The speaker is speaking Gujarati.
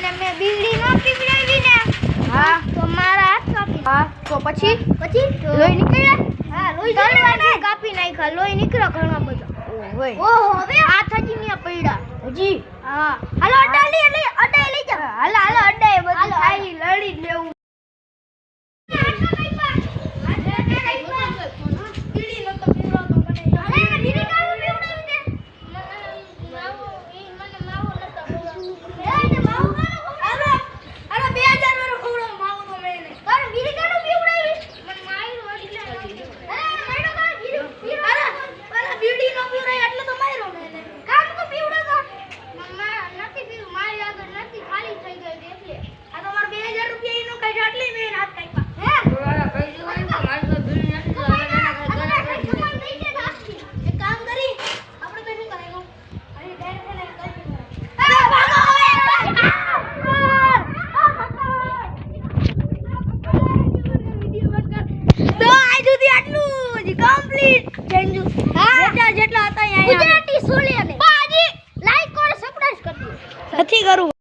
એટલે મેં બીડી નો પીવડાવી ને હા તો મારા હાથ કાપી હા તો પછી પછી લોહી નીકળ્યા હા લોહી તલવાને કાપી નાખ્યા લોહી નીકળ્યો ઘણા બધા ઓહો હવે હાથ હજી ને પડ્યા હજી હા હાલો અડાઈ લઈ જાઓ હાલો અડ્ડાએ બધું થાય લડી જ લેવું જેટલા હતા ગુજરાતી સોલિયા ને લાઈક કરો સબસ્ક્રાઇબ કરજો નથી કરું